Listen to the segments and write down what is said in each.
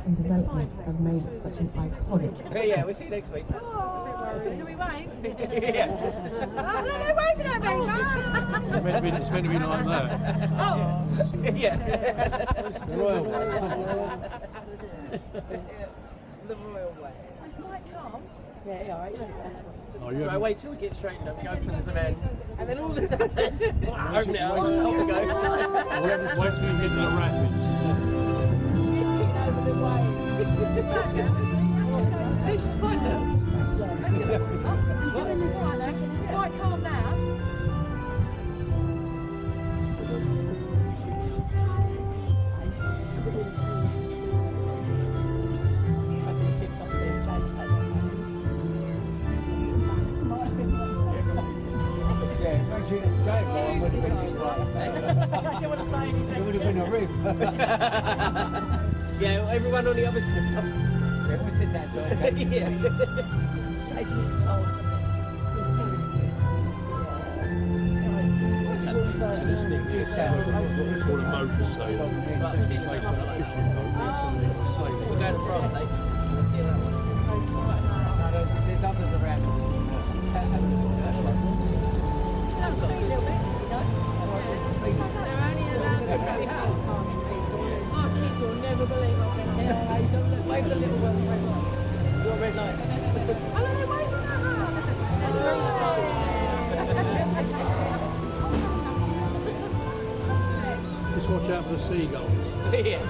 and development have made it such an iconic. Yeah, we'll see you next week. Oh, do we wave? Yeah. Oh, look, they're waving at me. It's meant to be like that. Oh. Yeah. The royal way. The royal way. It's quite calm. Yeah, alright. Oh, you Right, wait till we get straightened up. We open the van, and then all of a sudden, open it up, and off we go. Wait till you hit the rapids. Over the way. She's fine now. It's quite calm now. I don't want to say anything. It would have been a rib. Yeah, everyone on the other side. Yeah, we'll sit that side. Yeah. Jason was told to me. It's called a motor sail. Based on a fishing boat. We're going to France, eh? Let's get that one. There's others around. That's a little bit, They're only allowed to be Our kids will never believe I've been on there. Wave the little one. Your red light. Oh, they're waving at us. That's very Just watch out for the seagulls. Yeah.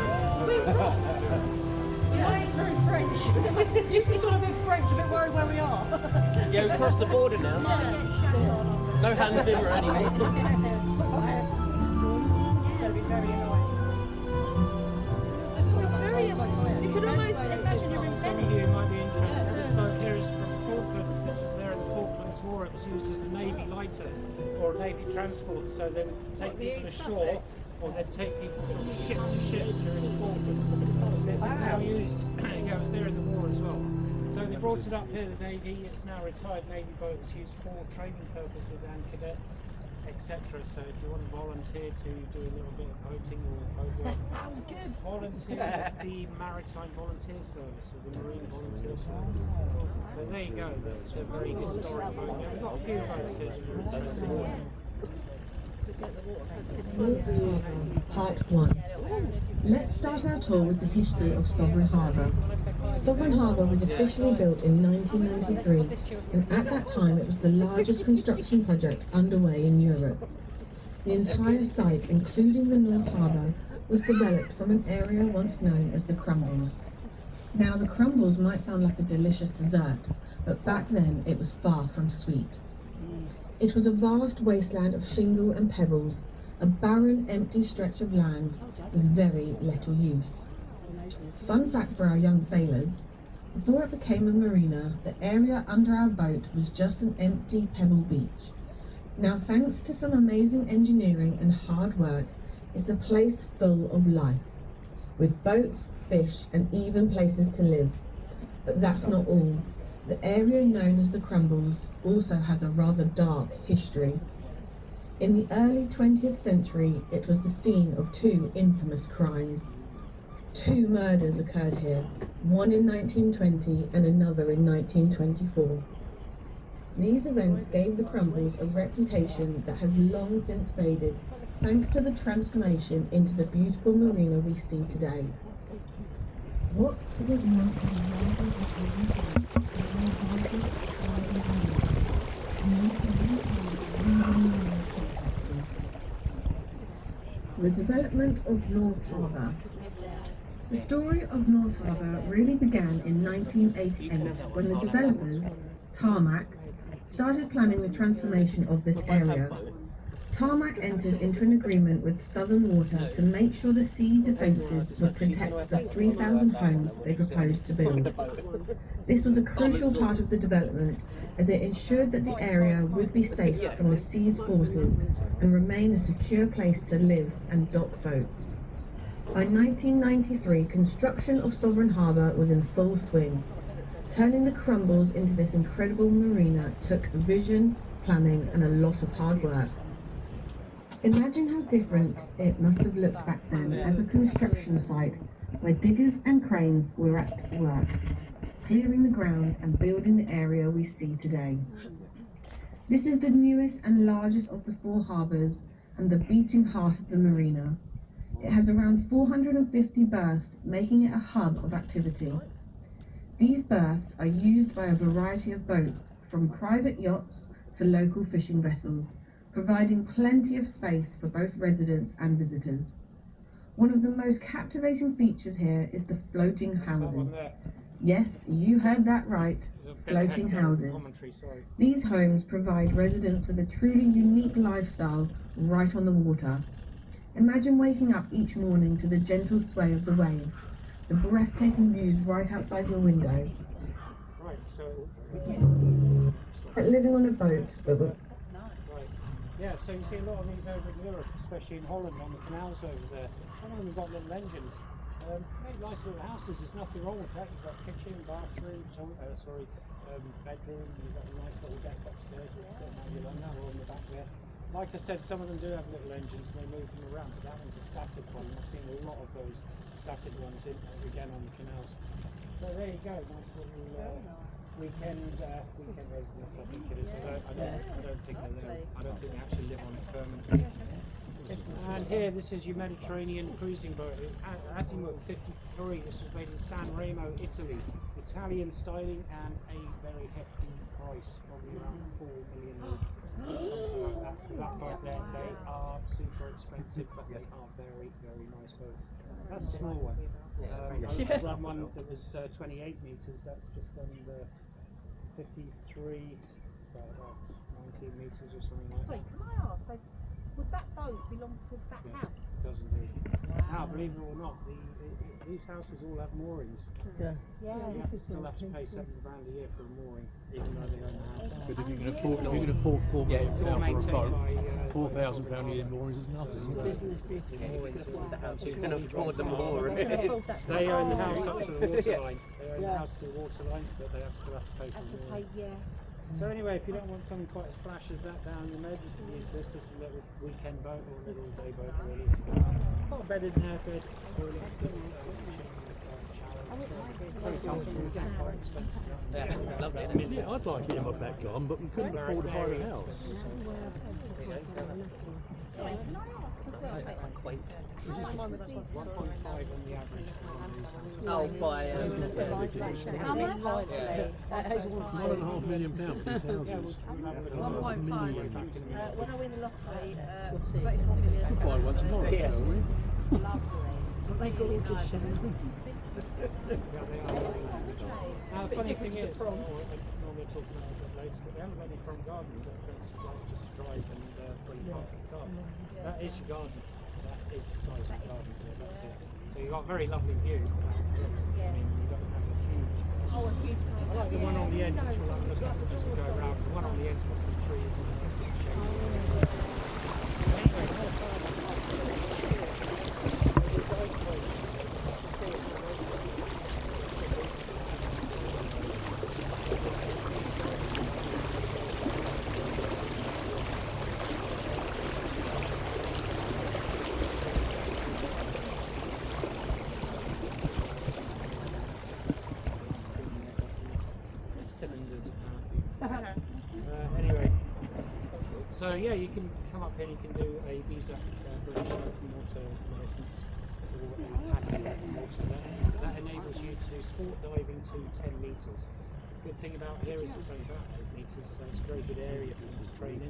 It's very French. You've just got a bit French, a bit worried where we are. Yeah, we crossed the border now. No Hans Zimmer or anything. It's going to be very annoying. It's very, you can almost imagine you're in Some of you Venice. might be interested. This boat here is from Falklands. This was there in the Falklands War. It was used as a navy lighter or a navy transport. So they would take people ashore, or they'd take people from ship to ship during the Falklands. This is now used. Yeah, it was there in the war as well. So they brought it up here, the Navy. It's now a retired Navy boat. It's used for training purposes and cadets, etc. So if you want to volunteer to do a little bit of boating or boat work, volunteer with the Maritime Volunteer Service or the Marine Volunteer Service. But there you go, that's a very historic boat. Yeah, we've got a few boats here that are interesting. Part 1. Let's start our tour with the history of Sovereign Harbour. Sovereign Harbour was officially built in 1993, and at that time it was the largest construction project underway in Europe. The entire site, including the North Harbour, was developed from an area once known as the Crumbles. Now, the crumbles might sound like a delicious dessert, but back then it was far from sweet. It was a vast wasteland of shingle and pebbles, a barren, empty stretch of land with very little use. Fun fact for our young sailors, before it became a marina, the area under our boat was just an empty pebble beach. Now, thanks to some amazing engineering and hard work, it's a place full of life, with boats, fish, and even places to live. But that's not all. The area known as the Crumbles also has a rather dark history. In the early 20th century, it was the scene of two infamous crimes. Two murders occurred here, one in 1920 and another in 1924. These events gave the Crumbles a reputation that has long since faded, thanks to the transformation into the beautiful marina we see today. What was once the development of North Harbour. The story of North Harbour really began in 1988 when the developers, Tarmac, started planning the transformation of this area. Tarmac entered into an agreement with Southern Water to make sure the sea defences would protect the 3,000 homes they proposed to build. This was a crucial part of the development as it ensured that the area would be safe from the sea's forces and remain a secure place to live and dock boats. By 1993, construction of Sovereign Harbour was in full swing. Turning the Crumbles into this incredible marina took vision, planning and a lot of hard work. Imagine how different it must have looked back then as a construction site, where diggers and cranes were at work, clearing the ground and building the area we see today. This is the newest and largest of the 4 harbours and the beating heart of the marina. It has around 450 berths, making it a hub of activity. These berths are used by a variety of boats, from private yachts to local fishing vessels, providing plenty of space for both residents and visitors. One of the most captivating features here is the floating houses. Yes, you heard that right, floating houses. These homes provide residents with a truly unique lifestyle right on the water. Imagine waking up each morning to the gentle sway of the waves, the breathtaking views right outside your window. Right, so Living on a boat, but with yeah, so you see a lot of these over in Europe, especially in Holland on the canals over there. Some of them have got little engines. Very nice little houses, there's nothing wrong with that. You've got kitchen, bathroom, bedroom, you've got a nice little deck upstairs, sitting out your lunch or on the back there. Like I said, some of them do have little engines and they move them around, but that one's a static one. I've seen a lot of those static ones again on the canals. So there you go, nice little weekend residence, I think it is. I don't think they're there. I don't think they actually live on it permanently. And here, this is your Mediterranean cruising boat. Azimuth 53. This was made in San Remo, Italy. Italian styling and a very hefty price, probably around 4 million, something like that. For that boat, then they are super expensive, but they are very, very nice boats. That's a small one. I used to run one that was 28 metres. That's just under 53, so about 19 metres or something like that. Sorry, can I ask, so would that boat belong to that Yes, house? it does indeed. Now, believe it or not, these houses all have moorings. Yeah, You still have to pay £7 grand a year for a mooring, even though they own the house. But if you can afford £4 million It's all for a maintained boat, by £4,000 a year moorings is nothing. You can afford the house, you can afford the more. They own the house up to the waterline. They own the house to the waterline, but they still have to pay for the mooring. So anyway, if you don't want something quite as flash as that down the med, you can use this. This is a little weekend boat or a little day boat really. Got a bed in there, bed, toilet, very comfortable, again, quite expensive. Yeah, lovely. Yeah, I'd like it in my back garden, but we couldn't afford to buy the house. Sorry, can I ask as well? Quaint. 1.5 on the average for one of these houses. Oh, by How much? £1.5 million for these houses. Yeah, we'll have a look at 1.5. way back in a minute. When I win the lottery, 34 million. We'll buy one tomorrow, Yeah. shall we? Lovely. They gorgeous, Now the funny thing is, normally talking about it a bit later, but they haven't got any front garden that's like just to drive and where you park the car. That is your garden. That is the size of the garden here. That's it. So you've got a very lovely view. I mean, you don't have a huge. a huge I like the one on the end, which we'll have a look at as we go around. The one on the end's got some trees and it's some shade. Anyway, another part of the cylinders anyway, so yeah, you can come up here and you can do a visa British open water license or a paddy open water. That enables you to do sport diving to 10 metres. Good thing about here is it's only about 8 metres, so it's a very good area for them to train in.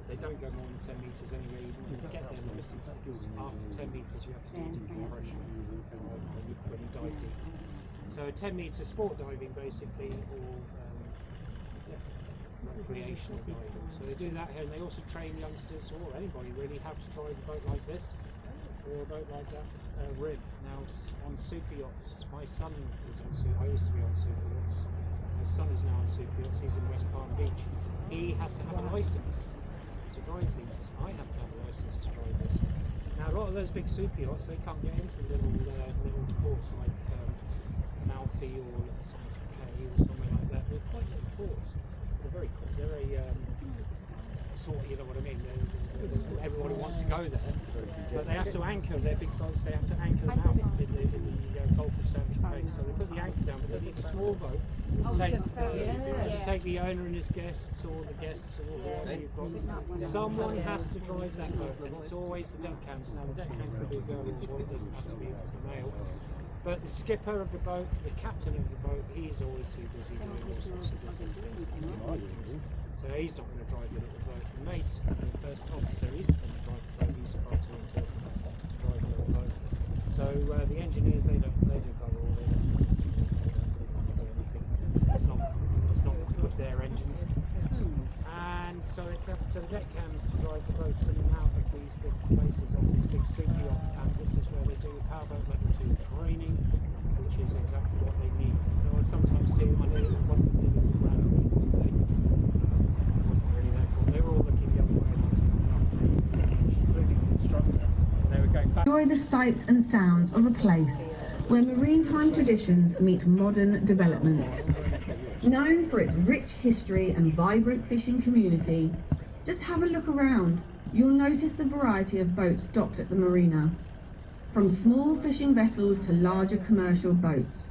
They don't go more than 10 metres anyway, even when you get their license, because after 10 metres you have to do decompression when you dive deep. So 10 metre sport diving basically, or recreational diving. So they do that here, and they also train youngsters, or anybody really, how to drive a boat like this, or a boat like that rib. Now on super yachts, my son is on super, I used to be on super yachts. My son is now on super yachts, he's in West Palm Beach. He has to have a licence to drive these. I have to have a licence to drive this. Now a lot of those big super yachts, they can't get into little ports like Malfi or Saint-Tropez or somewhere like that. They're quite little ports. They're very sort of, you know what I mean? Everybody wants to go there, but they have to anchor their big boats. They have to anchor them out in the Gulf of Sandwich Bay. So they put the anchor down, but they need a small boat to take the owner and his guests, or the guests, or whoever you've got. Someone has to drive that boat, and it's always the deckhands. Now the deckhands could be a girl, or it doesn't have to be a male. But the skipper of the boat, the captain of the boat, he's always too busy doing all sorts of business things and skipping things. So he's not going to drive the little boat. The mate, the first officer, he's going to drive the boat. He's far too important to drive a little boat. So the engineers, they do bugger all. They don't do anything. It's not good for their engines. And so it's up to the deckhands to drive the boats in and out of these big places, off these big super yachts, and this is where they do powerboat level 2 training, which is exactly what they need. So I sometimes see them, I nearly one of them around a week one day. Wasn't really their fault. They were all looking the other way as I was coming up, including the instructor, and they were going back. Enjoy the sights and sounds of a place where maritime traditions meet modern developments. Known for its rich history and vibrant fishing community, just have a look around. You'll notice the variety of boats docked at the marina, from small fishing vessels to larger commercial boats.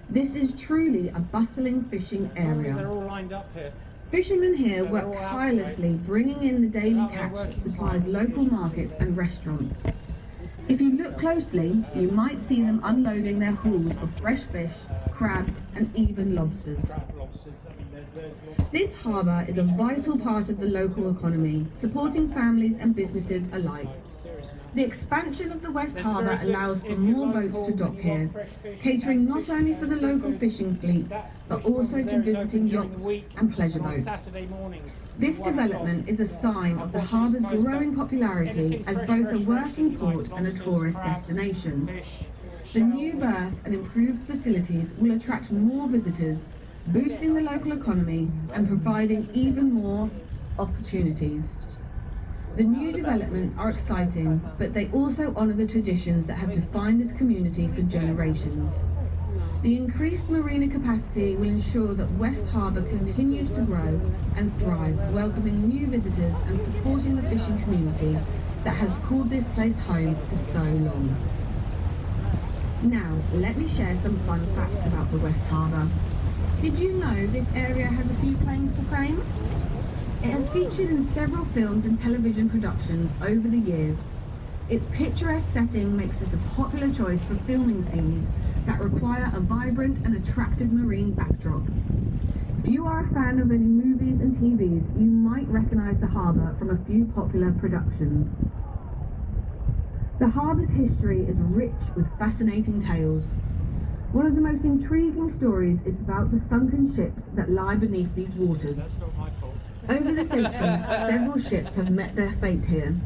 This is truly a bustling fishing area. They're all lined up here. Fishermen here work tirelessly, bringing in the daily catch that supplies local markets and restaurants. If you look closely, you might see them unloading their hauls of fresh fish, crabs, and even lobsters. This harbour is a vital part of the local economy, supporting families and businesses alike. The expansion of the West Harbour allows for more boats to dock here, catering not only for the local fishing fleet, but also to visiting yachts and pleasure boats. This development is a sign of the harbour's growing popularity as both a working port and a tourist destination. The new berths and improved facilities will attract more visitors, boosting the local economy and providing even more opportunities. The new developments are exciting, but they also honour the traditions that have defined this community for generations. The increased marina capacity will ensure that West Harbour continues to grow and thrive, welcoming new visitors and supporting the fishing community that has called this place home for so long. Now, let me share some fun facts about the West Harbour. Did you know this area has a few claims to fame? It has featured in several films and television productions over the years. Its picturesque setting makes it a popular choice for filming scenes that require a vibrant and attractive marine backdrop. If you are a fan of any movies and TVs, you might recognise the harbour from a few popular productions. The harbour's history is rich with fascinating tales. One of the most intriguing stories is about the sunken ships that lie beneath these waters. That's not my fault. Over the centuries, several ships have met their fate here,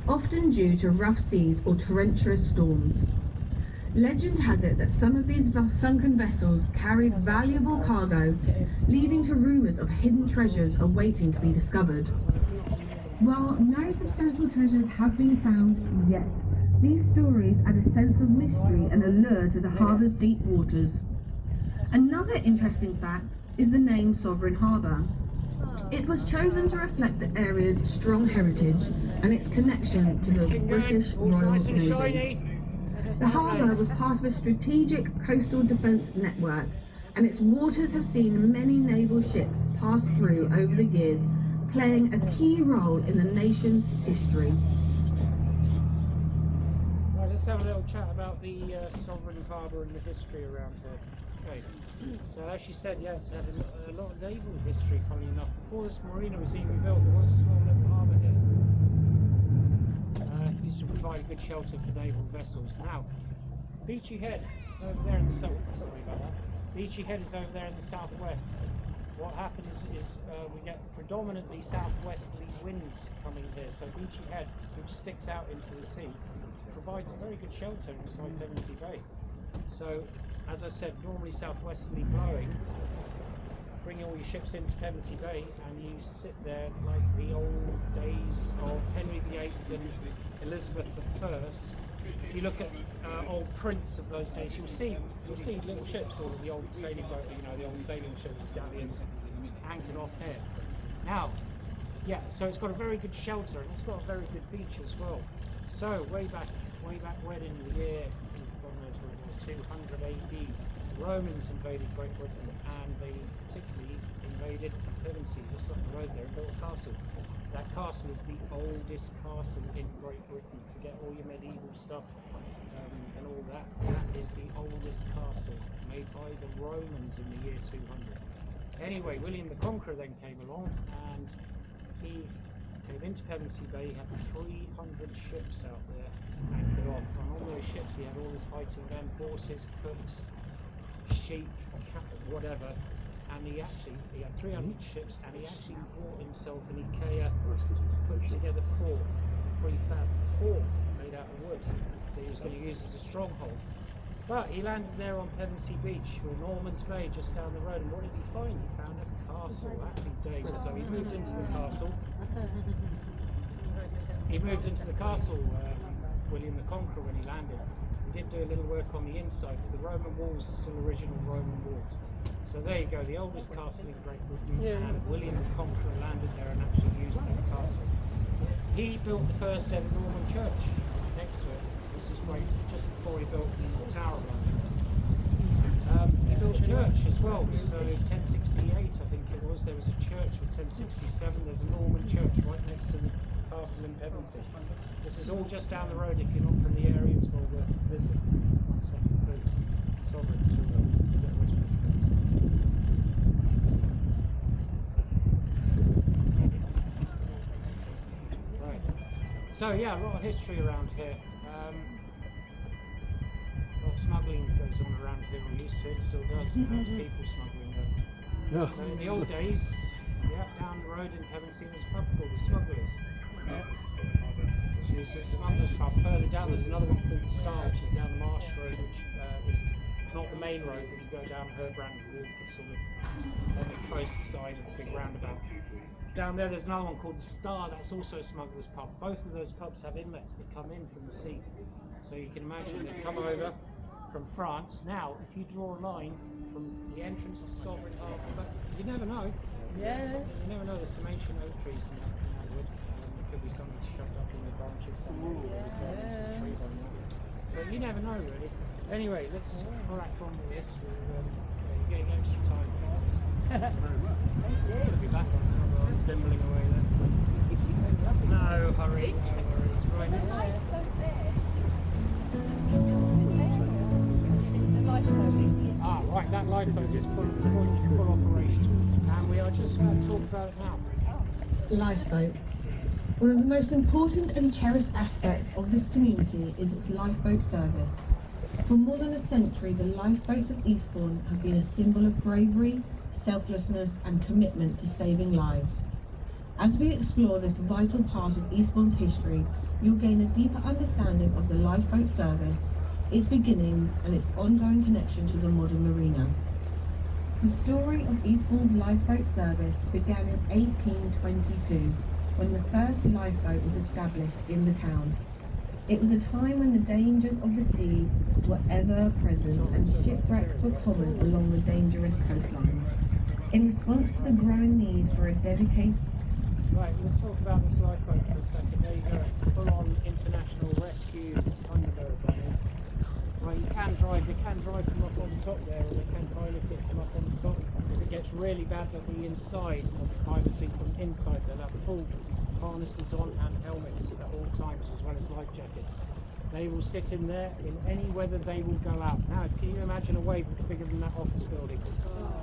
often due to rough seas or torrentious storms. Legend has it that some of these sunken vessels carried valuable cargo, leading to rumours of hidden treasures awaiting to be discovered. While no substantial treasures have been found yet, these stories add a sense of mystery and allure to the harbour's deep waters. Another interesting fact is the name Sovereign Harbour. It was chosen to reflect the area's strong heritage and its connection to the British Royal Navy. The harbour was part of a strategic coastal defence network, and its waters have seen many naval ships pass through over the years, playing a key role in the nation's history. Right, let's have a little chat about the Sovereign Harbour and the history around here. Okay, so as she said, yeah, it's had a lot of naval history, funny enough. Before this marina was even built, there was a small little harbour here. It used to provide a good shelter for naval vessels. Now, Beachy Head is over there in the south. Sorry about that. Beachy Head is over there in the southwest. What happens is we get predominantly southwesterly winds coming here. So Beachy Head, which sticks out into the sea, provides a very good shelter inside Pevensey Bay. So, as I said, normally southwesterly blowing, bring all your ships into Pevensey Bay and you sit there like the old days of Henry VIII and Elizabeth I. If you look at old prints of those days, you'll see little ships, all of the old sailing boat, you know, the old sailing ships, galleons, anchored off here. Now, yeah, so it's got a very good shelter and it's got a very good beach as well. So way back when in the year, God knows what it was, 200 AD, the Romans invaded Great Britain and they particularly invaded Pevensey, just up the road there, and built a castle. That castle is the oldest castle in Great Britain. Forget all your medieval stuff and all that. That is the oldest castle made by the Romans in the year 200. Anyway, William the Conqueror then came along and he came into Pevensey Bay. He had 300 ships out there anchored off, and on those ships he had all his fighting men, horses, cooks, sheep, cattle, whatever. And he had 300 ships, and he actually bought himself an IKEA put together prefab fort made out of wood that he was going to use as a stronghold. But he landed there on Pevensey Beach, or Norman's Bay, just down the road, and what did he find? He found a castle. Happy days. So he moved into the castle. William the Conqueror, when he landed. He did do a little work on the inside, but the Roman walls are still original Roman walls. So there you go, the oldest castle in Great Britain, and William the Conqueror landed there and actually used that castle. He built the first ever Norman church next to it. This was great, just before he built the Tower of London. He built a church as well, so 1068 I think it was, there was a church, or 1067, there's a Norman church right next to the castle in Pevensey. This is all just down the road. If you're not from the area, it's well worth a visit. 1 second please. Sovereign. Right. So yeah, a lot of history around here. A lot of smuggling goes on around here, or used to, it still does. Now it's people smuggling though. But in the old days, yeah, down the road in Pevensey there's a pub called the Smugglers. It was used as a smuggler's pub. Further down there's another one called the Star, which is down the Marsh Road, which is not the main road, but you go down Herbrand Walk, sort of on the closer side of the big roundabout. Down there's another one called the Star, that's also a smuggler's pub. Both of those pubs have inlets that come in from the sea. So you can imagine they come over from France. Now, if you draw a line from the entrance to Sovereign Harbour, but you never know. Yeah. You never know, there's some ancient oak trees in that wood. There could be something shoved up in the branches somewhere, or they've gone into the tree by now. But you never know, really. Anyway, let's crack on with this. You're getting extra time. Should be back on now, I'm dimbling away there. No hurry, no worries. Right, this right, that lifeboat is full operation, and we are just about to talk about it now. Lifeboats. One of the most important and cherished aspects of this community is its lifeboat service. For more than a century, the lifeboats of Eastbourne have been a symbol of bravery, selflessness and commitment to saving lives. As we explore this vital part of Eastbourne's history, you'll gain a deeper understanding of the lifeboat service, its beginnings and its ongoing connection to the modern marina. The story of Eastbourne's lifeboat service began in 1822, when the first lifeboat was established in the town. It was a time when the dangers of the sea were ever present and shipwrecks were common along the dangerous coastline. In response to the growing need for a dedicated... Right, let's talk about this lifeboat for a second. There you go, full-on international rescue Thunderbird that is. Right, they can drive from up on the top there, or they can pilot it from up on the top. If it gets really bad, they'll be inside, they'll be piloting from inside. They'll have full harnesses on and helmets at all times, as well as life jackets. They will sit in there, in any weather they will go out. Now, can you imagine a wave that's bigger than that office building?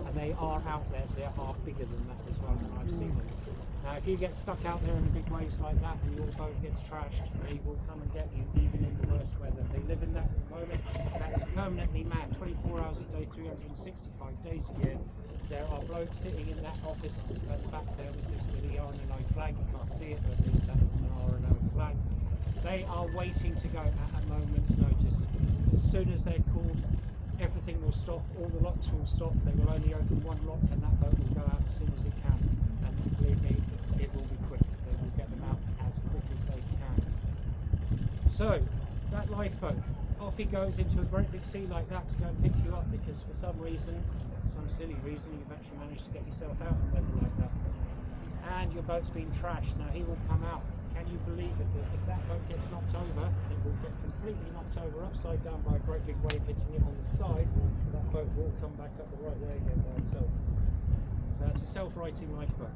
And they are out there, they are bigger than that as well, and I've seen them. Now, if you get stuck out there in the big waves like that and your boat gets trashed, they will come and get you, even in the worst weather. They live in that at the moment. That is permanently manned, 24 hours a day, 365 days a year. There are blokes sitting in that office at the back there with the RNLO flag. You can't see it, but that is an RNLO flag. They are waiting to go at a moment's notice. As soon as they're called, everything will stop, all the locks will stop. They will only open one lock and that boat will go out as soon as it can. And believe me, it will be quick. They will get them out as quick as they can. So, that lifeboat, off he goes into a great big sea like that to go and pick you up, because for some reason, some silly reason, you've actually managed to get yourself out in weather like that. and your boat's been trashed. Now he will come out. Can you believe it? That if that boat gets knocked over, it will get completely knocked over upside down by a great big wave hitting it on the side. That boat will come back up the right way again by itself. So that's a self-righting lifeboat.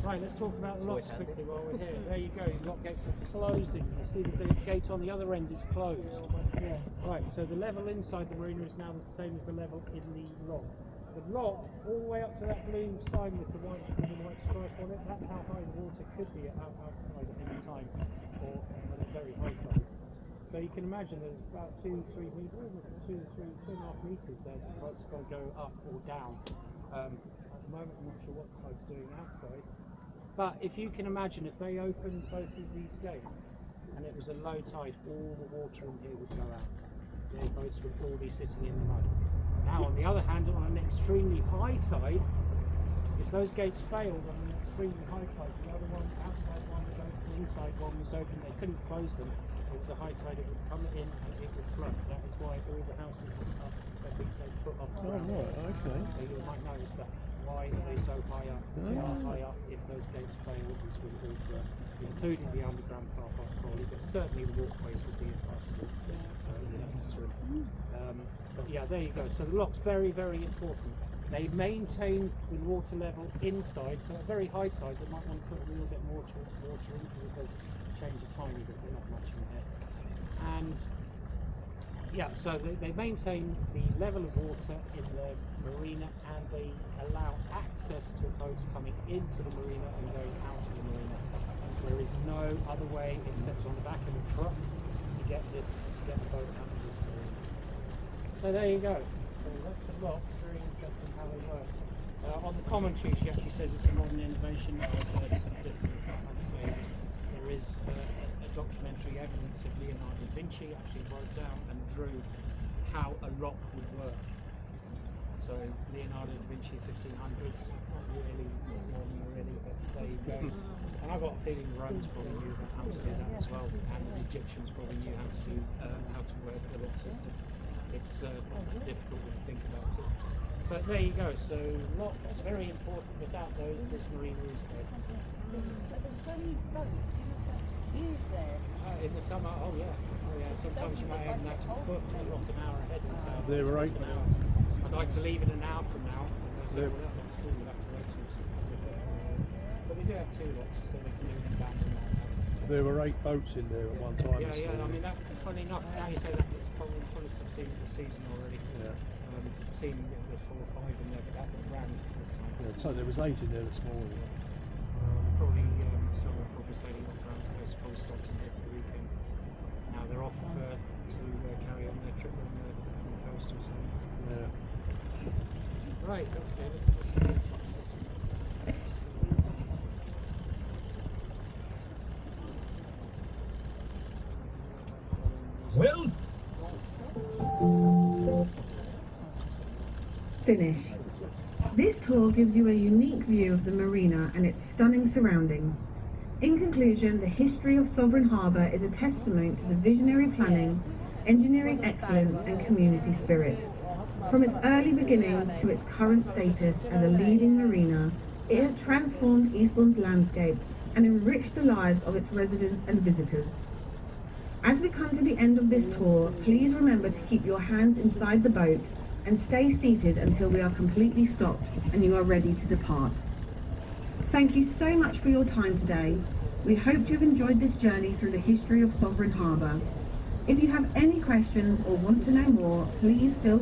Right, let's talk about the locks quickly while we're here. There you go, your lock gates are closing. You see the gate on the other end is closed. Right, so the level inside the marina is now the same as the level in the lock. The lock, all the way up to that blue sign with the white stripe on it, that's how high the water could be outside at any time, or at a very high tide. So you can imagine there's about 2-3 meters, almost 2.5 meters there that the boat's got to go up or down. At the moment, I'm not sure what the tide's doing outside. But if you can imagine, if they opened both of these gates and it was a low tide, all the water in here would go out. Their boats would all be sitting in the mud. Now, on the other hand, on an extremely high tide, if those gates failed on an extremely high tide, the other one, outside one was open, the inside one was open, they couldn't close them. It was a high tide, it would come in and it would flood. That is why all the houses are at least a foot off the ground. Right, okay. So you might notice that. Why are they so high up? They are high up. If those gates fail, this will all flood, including the underground car park probably, but certainly the walkways would be impassable. You'd have to swim. But yeah, there you go. So the lock's very, very important. They maintain the water level inside, so at very high tide they might want to put a little bit more water in, because it does change a tiny bit, but not much in there. And yeah, so they maintain the level of water in the marina, and they allow access to boats coming into the marina and going out of the marina. There is no other way except on the back of a truck to get the boat out of this marina. So there you go. So that's the lock. It's very interesting how they work. On the commentary, she actually says it's a modern innovation. It's different. I'd say there is a documentary evidence of Leonardo da Vinci actually wrote down and drew how a lock would work. So Leonardo da Vinci 1500s, not really modern really, but there you go. And I've got a feeling the Romans probably knew how to do that as well, and the Egyptians probably knew how to work the lock system. It's not that difficult when you think about it. But there you go, so locks, very important. Without those, this marina is dead. But there's so many boats, you must have views there. In the summer, oh yeah. Sometimes you might even have to book off an hour ahead and say, There were 8. an hour. I'd like to leave it an hour from now. And they'll say, well, that looks cool, we'll have to wait till but we do have 2 locks, so they can do inbound and outbound. So There were 8 boats in there at one time. yeah, I mean, that, funny enough, now you say that, it's probably the fullest I've seen this season already. Yeah. Seen there's 4 or 5 in there, but that looked rammed this time. Yeah, so there was 8 in there this morning. Probably some are probably sailing off around the coast, probably stopped in here for the weekend. Now they're off to carry on their trip on the coast or something. Yeah. Right, okay, let's just Well, Finish. This tour gives you a unique view of the marina and its stunning surroundings. In conclusion, the history of Sovereign Harbour is a testament to the visionary planning, engineering excellence and community spirit. From its early beginnings to its current status as a leading marina, it has transformed Eastbourne's landscape and enriched the lives of its residents and visitors. As we come to the end of this tour, please remember to keep your hands inside the boat and stay seated until we are completely stopped and you are ready to depart. Thank you so much for your time today. We hope you've enjoyed this journey through the history of Sovereign Harbour. If you have any questions or want to know more, please feel